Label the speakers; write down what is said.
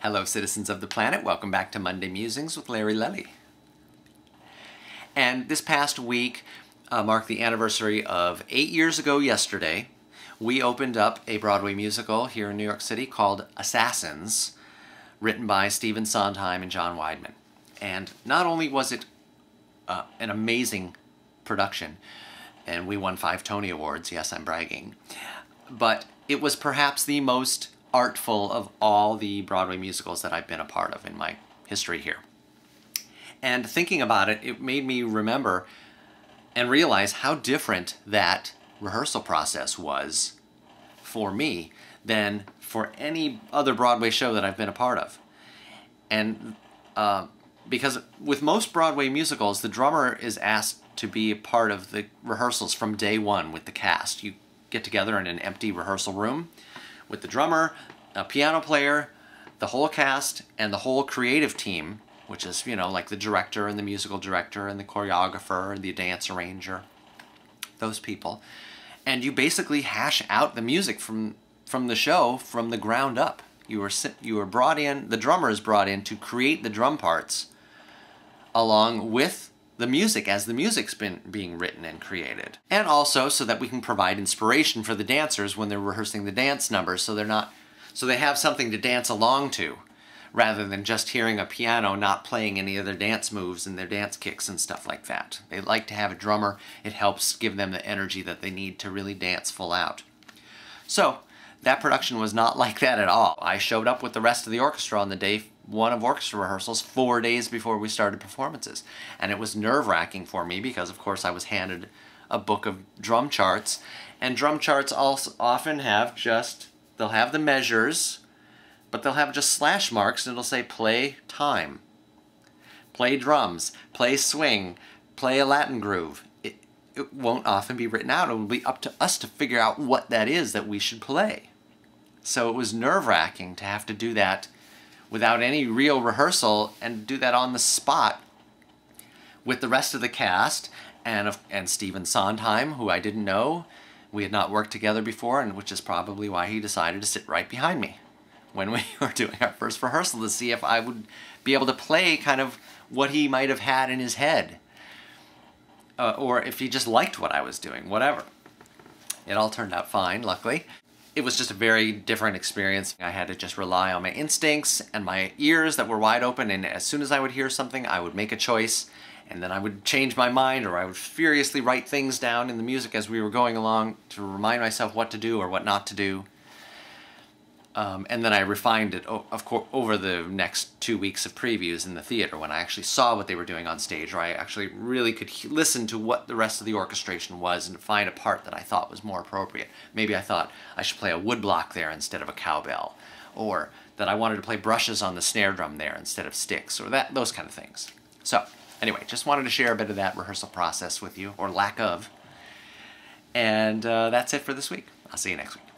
Speaker 1: Hello, citizens of the planet. Welcome back to Monday Musings with Larry Lelli. And this past week marked the anniversary of 8 years ago yesterday. We opened up a Broadway musical here in New York City called Assassins, written by Stephen Sondheim and John Weidman. And not only was it an amazing production, and we won 5 Tony Awards, yes, I'm bragging, but it was perhaps the most artful of all the Broadway musicals that I've been a part of in my history here. And thinking about it, it made me remember and realize how different that rehearsal process was for me than for any other Broadway show that I've been a part of. And because with most Broadway musicals, the drummer is asked to be a part of the rehearsals from day one with the cast. You get together in an empty rehearsal room with the drummer, a piano player, the whole cast, and the whole creative team, which is, you know, like the director and the musical director and the choreographer and the dance arranger, those people. And you basically hash out the music from the show from the ground up. You were brought in, the drummer is brought in to create the drum parts along with the music as the music's being written and created. And also so that we can provide inspiration for the dancers when they're rehearsing the dance numbers, so they have something to dance along to, rather than just hearing a piano not playing any of their dance moves and their dance kicks and stuff like that. They like to have a drummer. It helps give them the energy that they need to really dance full out. So that production was not like that at all. I showed up with the rest of the orchestra on the day one of orchestra rehearsals 4 days before we started performances. And it was nerve-wracking for me because, of course, I was handed a book of drum charts. And drum charts also often have they'll have the measures, but they'll have just slash marks and it'll say play time, play drums, play swing, play a Latin groove. It won't often be written out. It will be up to us to figure out what that is that we should play. So it was nerve-wracking to have to do that without any real rehearsal and do that on the spot with the rest of the cast and Stephen Sondheim, who I didn't know. We had not worked together before, and which is probably why he decided to sit right behind me when we were doing our first rehearsal to see if I would be able to play kind of what he might have had in his head. Or if he just liked what I was doing, whatever. It all turned out fine, luckily. It was just a very different experience. I had to just rely on my instincts and my ears that were wide open, and as soon as I would hear something, I would make a choice, and then I would change my mind, or I would furiously write things down in the music as we were going along to remind myself what to do or what not to do. And then I refined it, of course, over the next 2 weeks of previews in the theater when I actually saw what they were doing on stage, or I actually really could listen to what the rest of the orchestration was and find a part that I thought was more appropriate. Maybe I thought I should play a woodblock there instead of a cowbell, or that I wanted to play brushes on the snare drum there instead of sticks, or those kind of things. So, anyway, just wanted to share a bit of that rehearsal process with you, or lack of. And that's it for this week. I'll see you next week.